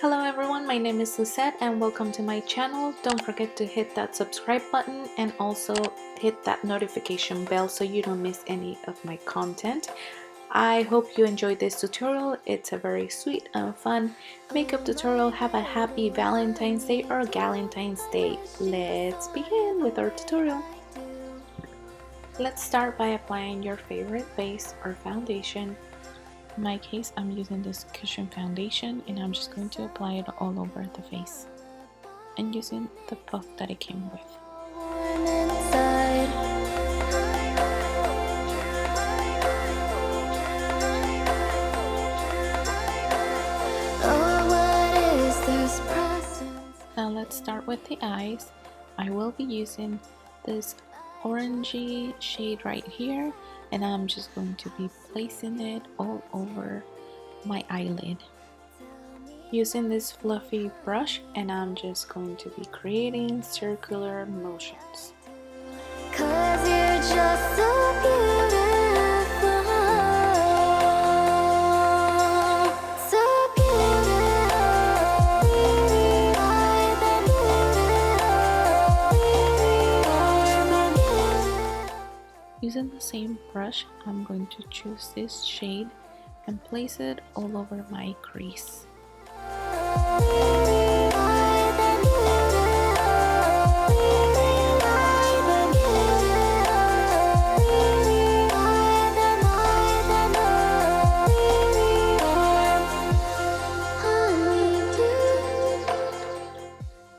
Hello everyone, my name is Lisette and welcome to my channel. Don't forget to hit that subscribe button and also hit that notification bell so you don't miss any of my content. I hope you enjoyed this tutorial. It's a very sweet and fun makeup tutorial. Have a happy Valentine's Day or Galentine's Day. Let's begin with our tutorial. Let's start by applying your favorite base or foundation. In my case, I'm using this cushion foundation and I'm just going to apply it all over the face and using the puff that it came with. Now let's start with the eyes. I will be using this orangey shade right here and I'm just going to be placing it all over my eyelid using this fluffy brush, and I'm just going to be creating circular motions. 'Cause you're just so beautiful, so beautiful. Using the same brush, I'm going to choose this shade and place it all over my crease.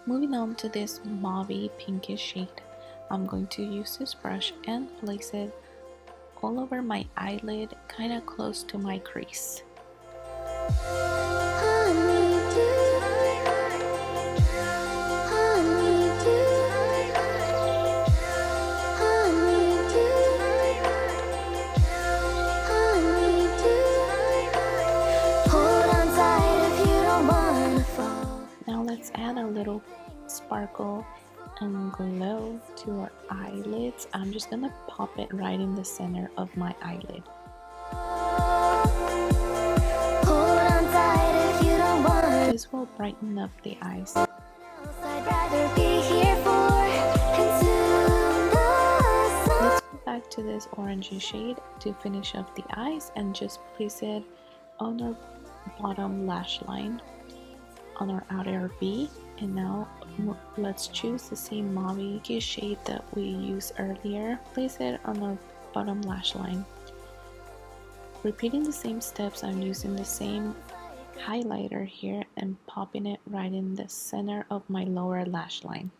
Moving on to this mauvey pinkish shade, I'm going to use this brush and place it all over my eyelid, kind of close to my crease. Now let's add a little sparkle and glow to our eyelids. I'm just gonna pop it right in the center of my eyelid. This will brighten up the eyes. Let's go back to this orangey shade to finish up the eyes and just place it on our bottom lash line, on our outer V. And now let's choose the same mauvey shade that we used earlier. Place it on our bottom lash line. Repeating the same steps, I'm using the same highlighter here and popping it right in the center of my lower lash line.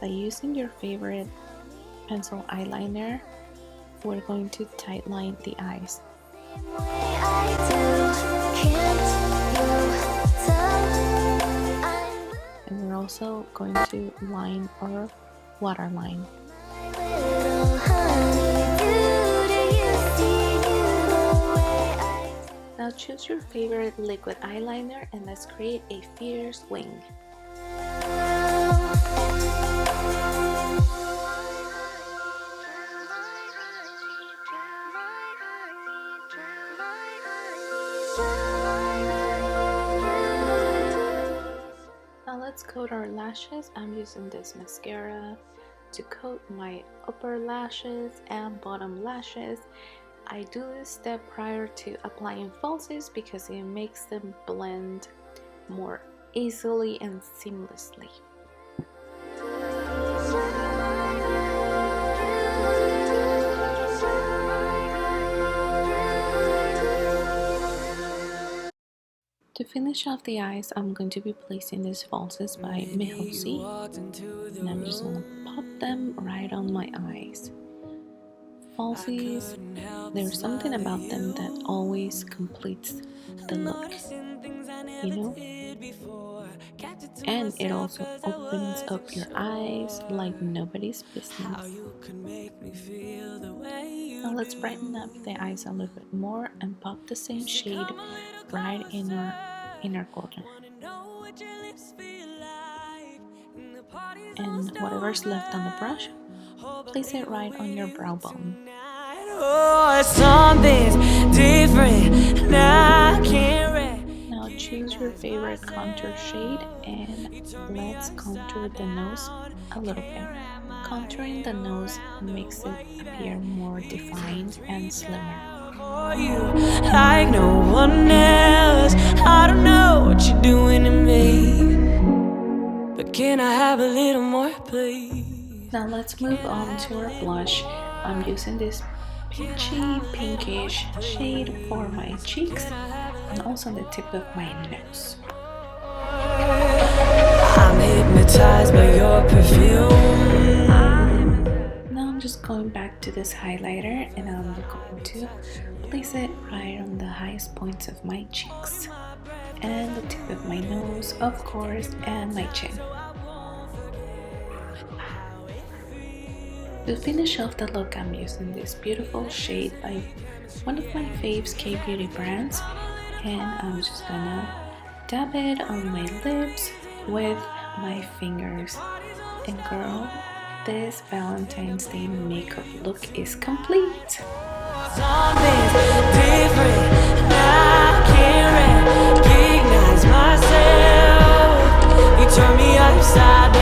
By using your favorite pencil eyeliner, we're going to tightline the eyes. And we're also going to line our waterline. Now choose your favorite liquid eyeliner and let's create a fierce wing. Now let's coat our lashes. I'm using this mascara to coat my upper lashes and bottom lashes. I do this step prior to applying falsies because it makes them blend more easily and seamlessly. To finish off the eyes, I'm going to be placing these falsies by Mejosi, and I'm just going to pop them right on my eyes. Falsies, there's something about them that always completes the look, you know? And it also opens up your eyes like nobody's business. Now let's brighten up the eyes a little bit more and pop the same shade right in our inner corner. And whatever's left on the brush, place it right on your brow bone. but something's different. Now I can't rest. Now choose your favorite contour shade and let's contour the nose a little bit. Contouring the nose makes it appear more defined and slimmer. You like no one else. I don't know what you're doing to me, but can I have a little more, please? Now let's move on to our blush. I'm using this peachy pinkish shade for my cheeks and also the tip of my nose. I'm hypnotized by your perfume. Now I'm just going back to this highlighter and I'm going to place it right on the highest points of my cheeks and the tip of my nose, of course, and my chin. To finish off the look, I'm using this beautiful shade by one of my faves K-beauty brands, and I'm just gonna dab it on my lips with my fingers. And girl, this Valentine's Day makeup look is complete. Something's different. Now I can't recognize myself. You turn me upside down.